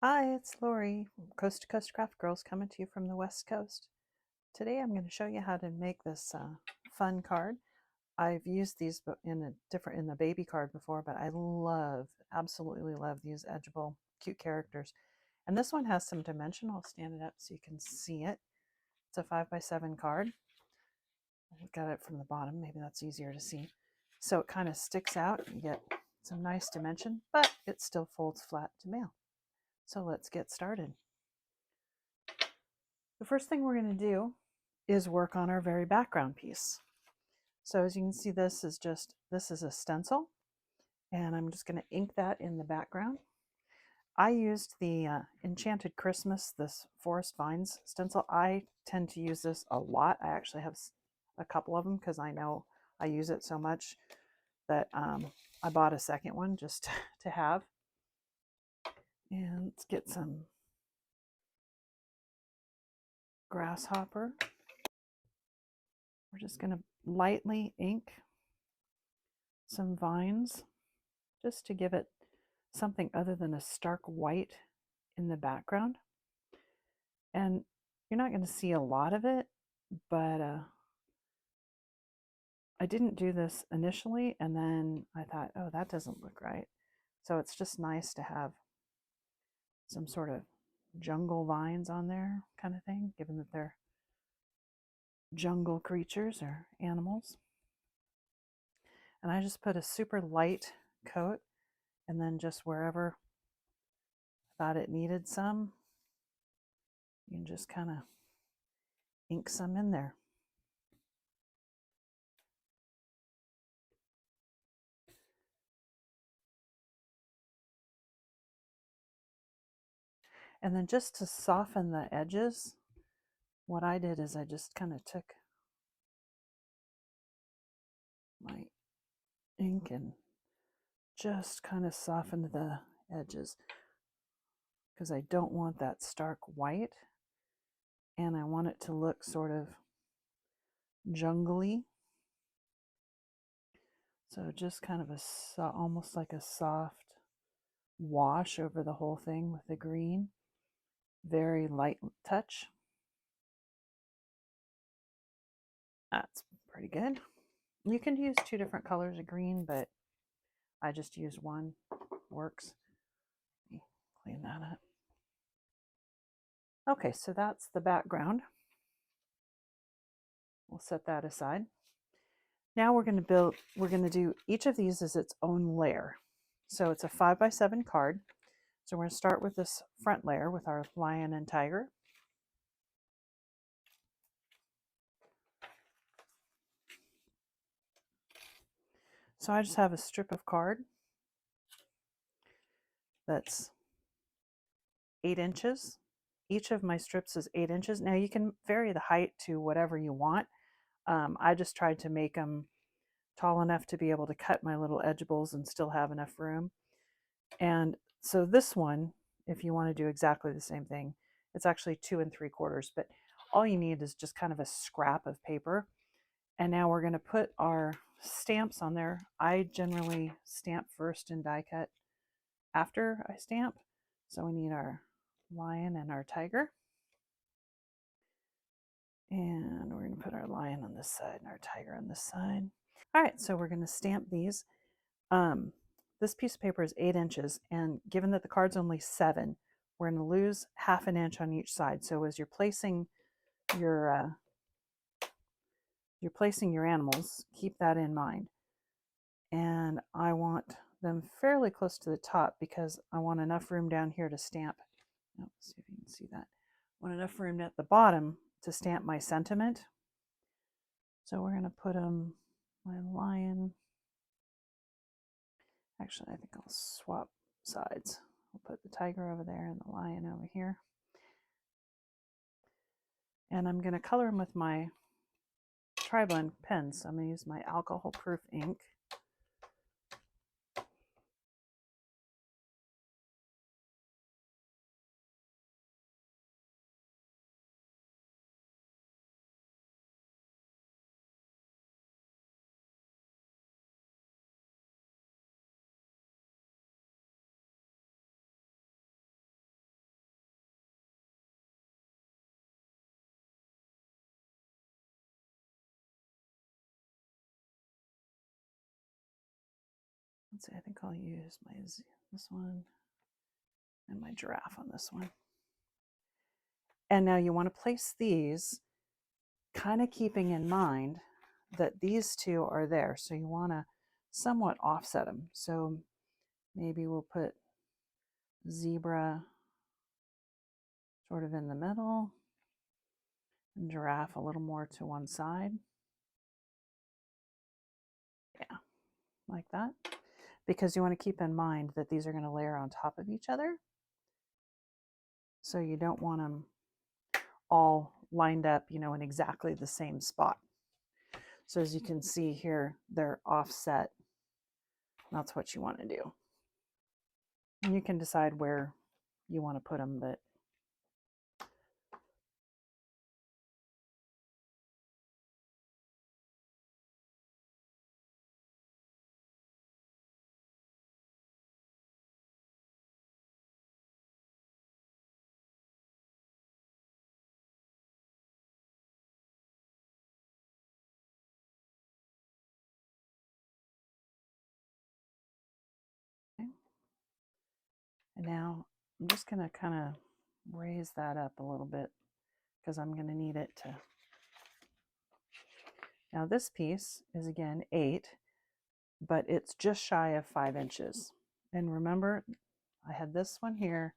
Hi, it's Lori, Coast to Coast Craft Girls, coming to you from the West Coast. Today I'm going to show you how to make this fun card. I've used these in the baby card before, but I absolutely love these edgeable, cute characters. And this one has some dimension. I'll stand it up so you can see it. It's a 5x7 card. I've got it from the bottom. Maybe that's easier to see. So it kind of sticks out. You get some nice dimension, but it still folds flat to mail. So let's get started. The first thing we're going to do is work on our very background piece. So as you can see, this is a stencil, and I'm just going to ink that in the background. I used the Enchanted Christmas, this Forest Vines stencil. I tend to use this a lot. I actually have a couple of them because I know I use it so much that I bought a second one just to have. And let's get some grasshopper. We're just going to lightly ink some vines just to give it something other than a stark white in the background. And you're not going to see a lot of it, but I didn't do this initially, and then I thought, oh, that doesn't look right. So it's just nice to have some sort of jungle vines on there kind of thing, given that they're jungle creatures or animals. And I just put a super light coat, and then just wherever I thought it needed some, you can just kind of ink some in there. And then just to soften the edges, what I did is I just kind of took my ink and just kind of softened the edges because I don't want that stark white, and I want it to look sort of jungly. So just kind of almost like a soft wash over the whole thing with the green. Very light touch. That's pretty good. You can use two different colors of green, but I just use one. Works. Let me clean that up. Okay, so that's the background. We'll set that aside. Now we're going to do each of these as its own layer. So it's a 5x7 card. So we're going to start with this front layer with our lion and tiger. So I just have a strip of card that's 8 inches. Each of my strips is 8 inches. Now you can vary the height to whatever you want. I just tried to make them tall enough to be able to cut my little edgeables and still have enough room. And so this one, if you want to do exactly the same thing, it's actually 2 3/4, but all you need is just kind of a scrap of paper. And now we're going to put our stamps on there. I generally stamp first and die cut after I stamp. So we need our lion and our tiger. And we're going to put our lion on this side and our tiger on this side. All right, so we're going to stamp these. This piece of paper is 8 inches, and given that the card's only 7, we're going to lose ½ inch on each side. So as you're placing your animals, keep that in mind. And I want them fairly close to the top because I want enough room down here to stamp. Let's see if you can see that. I want enough room at the bottom to stamp my sentiment. So we're going to put my lion. Actually, I think I'll swap sides. I'll put the tiger over there and the lion over here. And I'm going to color them with my Tri-Blend pens. So I'm going to use my alcohol-proof ink. let's see, I think I'll use this one and my giraffe on this one. And now you want to place these kind of keeping in mind that these two are there. So you want to somewhat offset them. So maybe we'll put zebra sort of in the middle and giraffe a little more to one side. Yeah, like that. Because you want to keep in mind that these are going to layer on top of each other. So you don't want them all lined up, you know, in exactly the same spot. So as you can see here, they're offset. That's what you want to do. And you can decide where you want to put them, but okay. And now I'm just going to kind of raise that up a little bit because I'm going to need it to. Now this piece is again 8, but it's just shy of 5 inches. And remember, I had this one here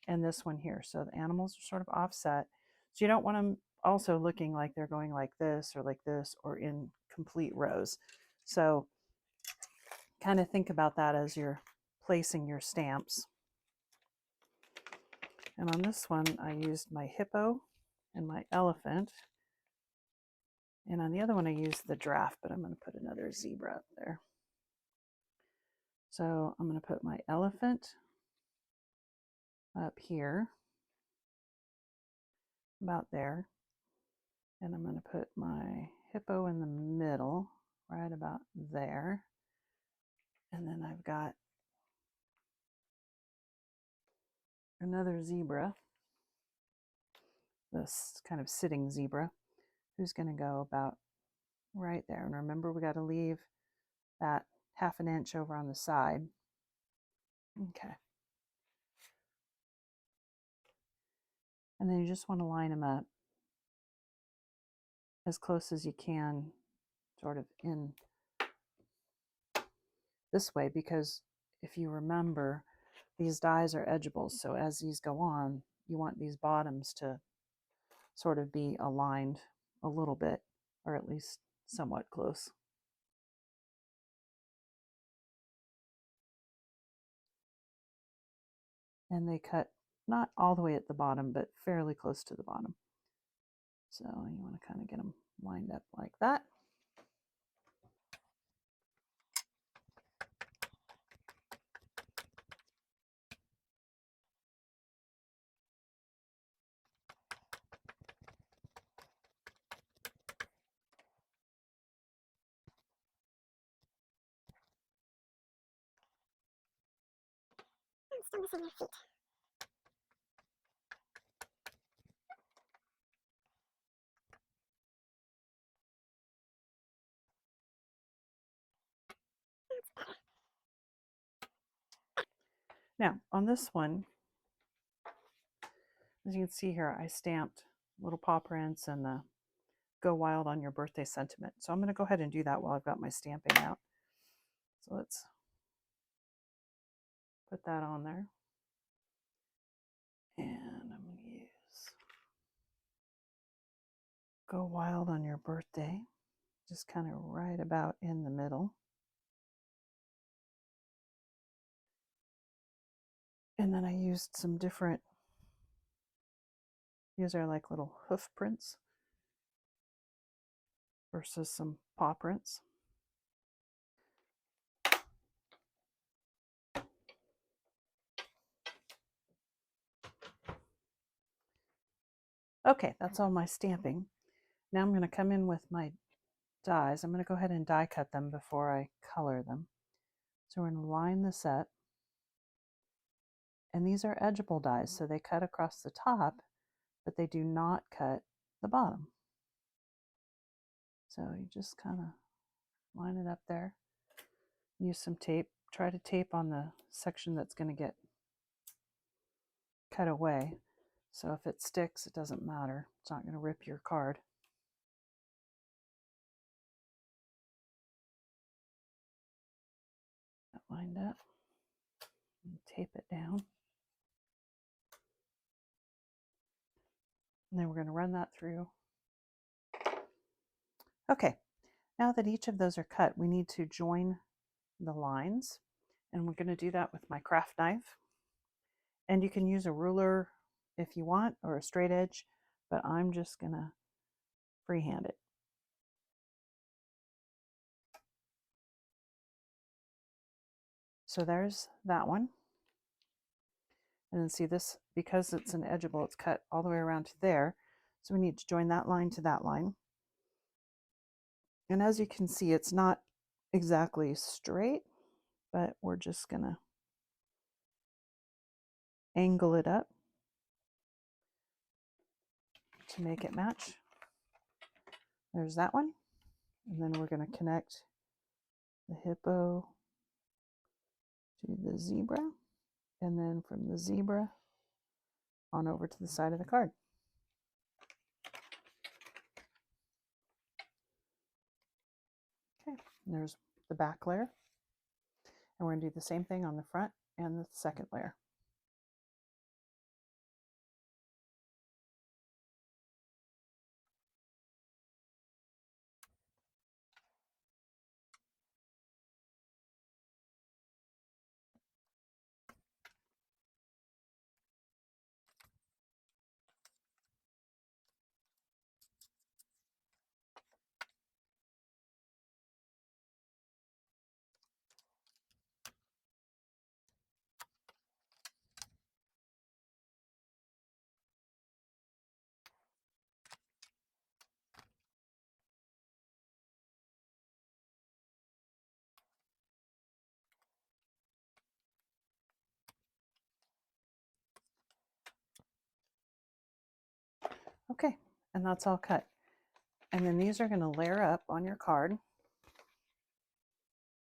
and this one here. So the animals are sort of offset. So you don't want them also looking like they're going like this or in complete rows. So kind of think about that as you're placing your stamps. And on this one, I used my hippo and my elephant. And on the other one, I used the giraffe, but I'm going to put another zebra up there. So I'm going to put my elephant up here, about there. And I'm going to put my hippo in the middle, right about there. And then I've got another zebra, this kind of sitting zebra, who's going to go about right there. And remember, we got to leave that 1/2 inch over on the side. Okay. And then you just want to line them up as close as you can, sort of in this way, because if you remember, these dies are edgeables. So as these go on, you want these bottoms to sort of be aligned a little bit, or at least somewhat close. And they cut not all the way at the bottom, but fairly close to the bottom. So you want to kind of get them lined up like that. Still missing your feet. Now, on this one, as you can see here, I stamped little paw prints and the Go Wild on Your Birthday sentiment. So I'm going to go ahead and do that while I've got my stamping out. So let's put that on there. And I'm going to use Go Wild on Your Birthday, just kind of right about in the middle. And then I used some different, these are like little hoof prints versus some paw prints. Okay, that's all my stamping. Now I'm going to come in with my dies. I'm going to go ahead and die cut them before I color them. So we're going to line this up. And these are edgeable dies, so they cut across the top, but they do not cut the bottom. So you just kind of line it up there. Use some tape try to tape on the section that's going to get cut away. So if it sticks, it doesn't matter. It's not going to rip your card. That lined up. And tape it down. And then we're going to run that through. Okay, now that each of those are cut, we need to join the lines. And we're going to do that with my craft knife. And you can use a ruler if you want, or a straight edge, but I'm just going to freehand it. So there's that one. And then see this, because it's an edgeable, it's cut all the way around to there. So we need to join that line to that line. And as you can see, it's not exactly straight, but we're just going to angle it up to make it match. There's that one. And then we're going to connect the hippo to the zebra. And then from the zebra on over to the side of the card. Okay, and there's the back layer. And we're going to do the same thing on the front and the second layer. Okay, and that's all cut. And then these are going to layer up on your card,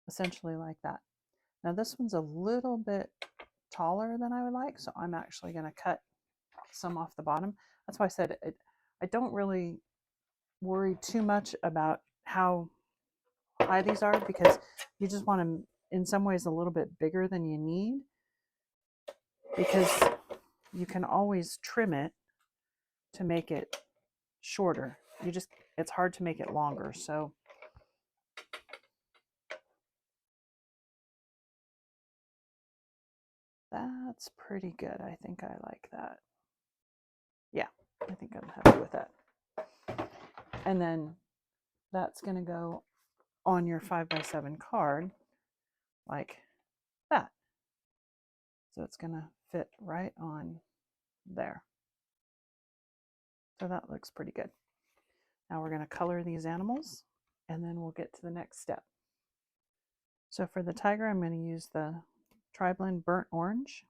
essentially like that. Now this one's a little bit taller than I would like, so I'm actually going to cut some off the bottom. That's why I said I don't really worry too much about how high these are, because you just want them in some ways a little bit bigger than you need, because you can always trim it to make it shorter. It's hard to make it longer. So that's pretty good. I think I like that. Yeah, I think I'm happy with that. And then that's going to go on your 5x7 card like that. So it's going to fit right on there. So that looks pretty good. Now we're going to color these animals, and then we'll get to the next step. So for the tiger, I'm going to use the Tri-Blend Burnt Orange.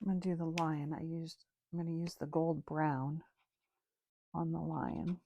I'm going to do the lion. I'm going to use the gold brown on the lion.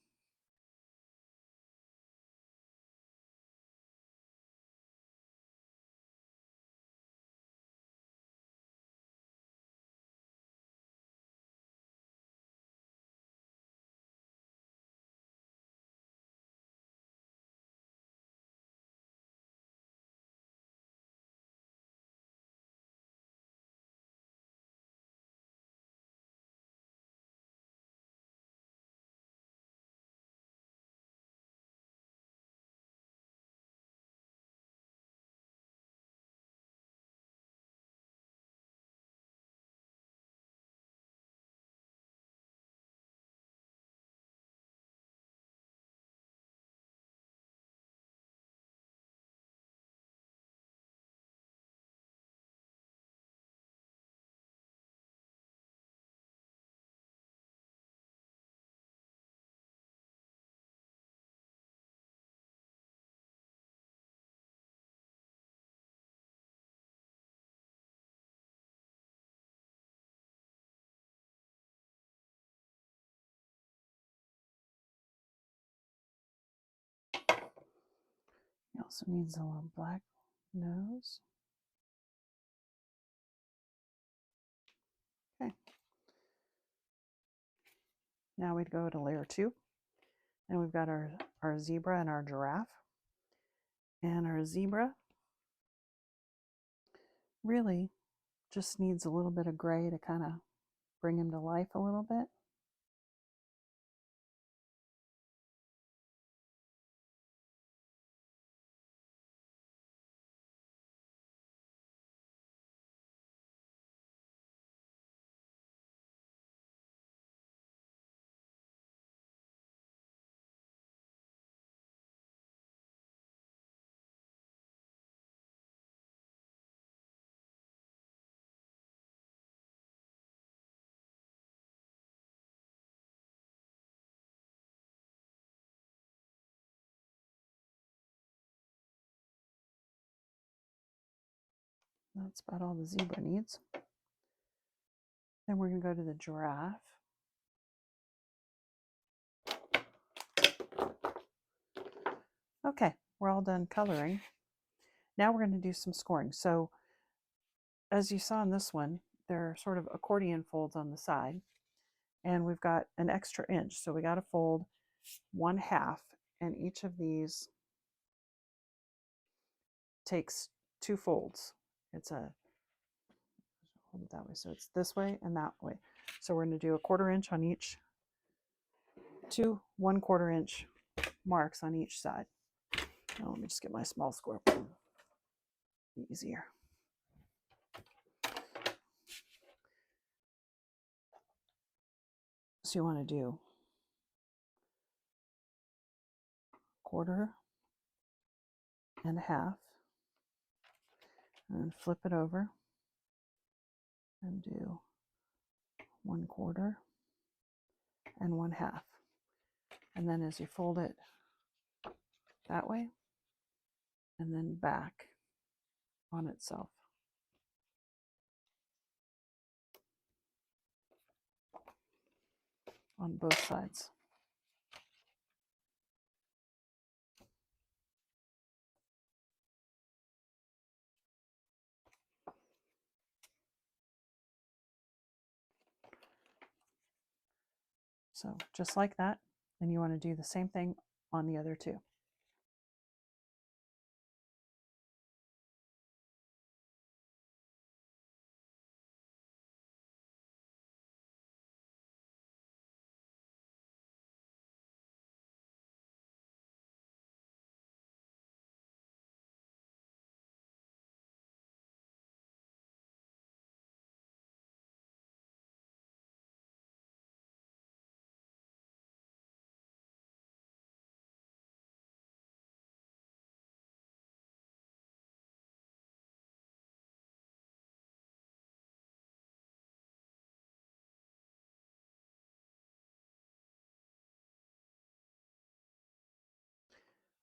He also needs a little black nose. Okay. Now we'd go to layer 2. And we've got our zebra and our giraffe. And our zebra really just needs a little bit of gray to kind of bring him to life a little bit. That's about all the zebra needs. Then we're going to go to the giraffe. Okay, we're all done coloring. Now we're going to do some scoring. So as you saw in this one, there are sort of accordion folds on the side. And we've got an extra inch. So we got to fold 1/2. And each of these takes 2 folds. It's a, hold it that way. So it's this way and that way. So we're going to do 1/4 inch on each, 2 1/4 inch marks on each side. Now let me just get my small square. Easier. So you want to do 1/4 and 1/2 and flip it over and do 1/4 and 1/2. And then as you fold it that way and then back on itself. On both sides. So just like that, and you want to do the same thing on the other 2.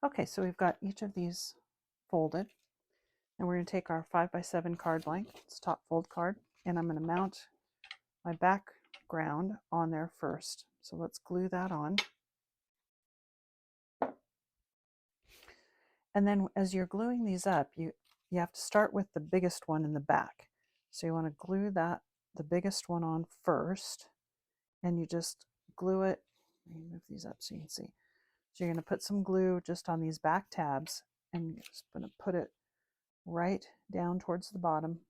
Okay, so we've got each of these folded, and we're going to take our 5x7 card blank, it's top fold card, and I'm going to mount my background on there first. So let's glue that on. And then as you're gluing these up, you have to start with the biggest one in the back. So you want to glue the biggest one on first, and you just glue it. Let me move these up so you can see. So you're going to put some glue just on these back tabs, and you're just going to put it right down towards the bottom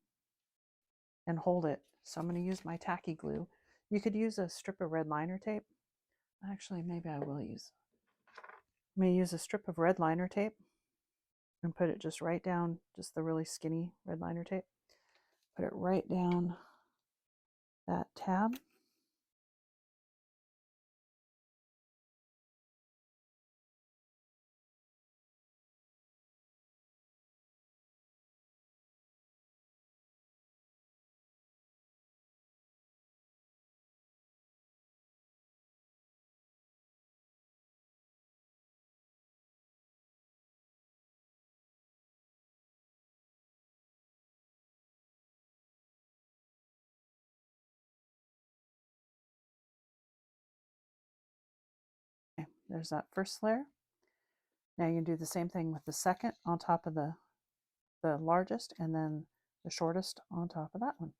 and hold it. So I'm going to use my tacky glue. You could use a strip of red liner tape. Actually, maybe I will use. I'm going to use a strip of red liner tape and put it just right down, just the really skinny red liner tape. Put it right down that tab. Okay, there's that first layer. Now you can do the same thing with the second on top of the largest, and then the shortest on top of that one.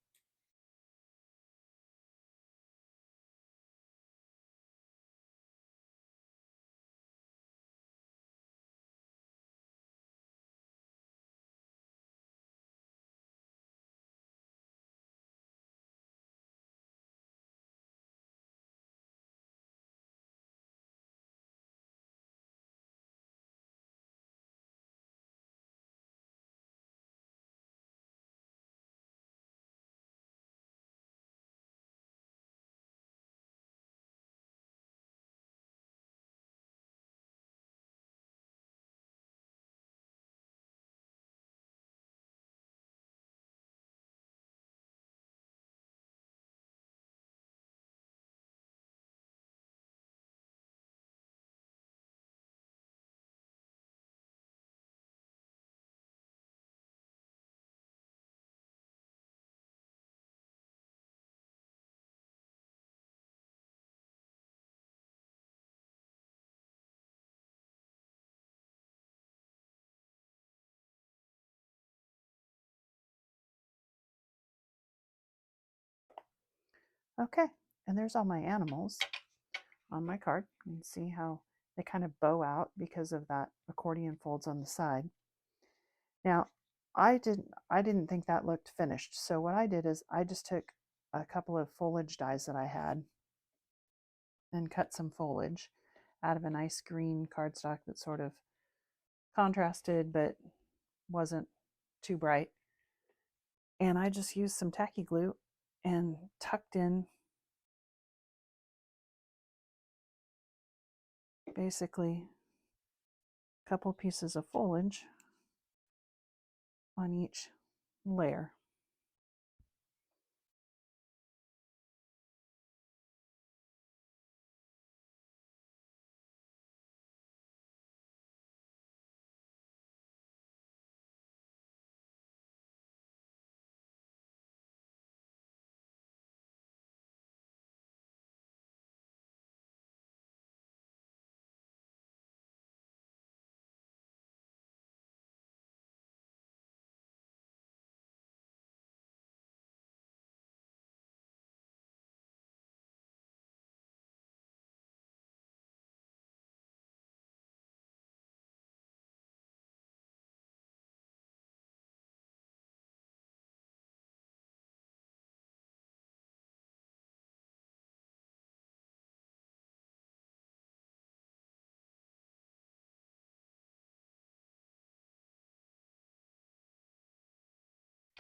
Okay, and there's all my animals on my card. You can see how they kind of bow out because of that accordion folds on the side. Now, I didn't think that looked finished. So what I did is I just took a couple of foliage dies that I had and cut some foliage out of a nice green cardstock that sort of contrasted but wasn't too bright. And I just used some tacky glue and tucked in basically a couple pieces of foliage on each layer.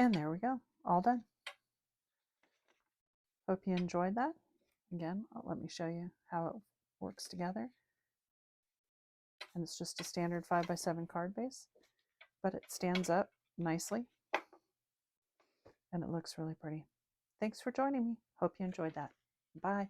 And there we go, all done. Hope you enjoyed that. Again, let me show you how it works together. And it's just a standard 5x7 card base, but it stands up nicely and it looks really pretty. Thanks for joining me. Hope you enjoyed that. Bye.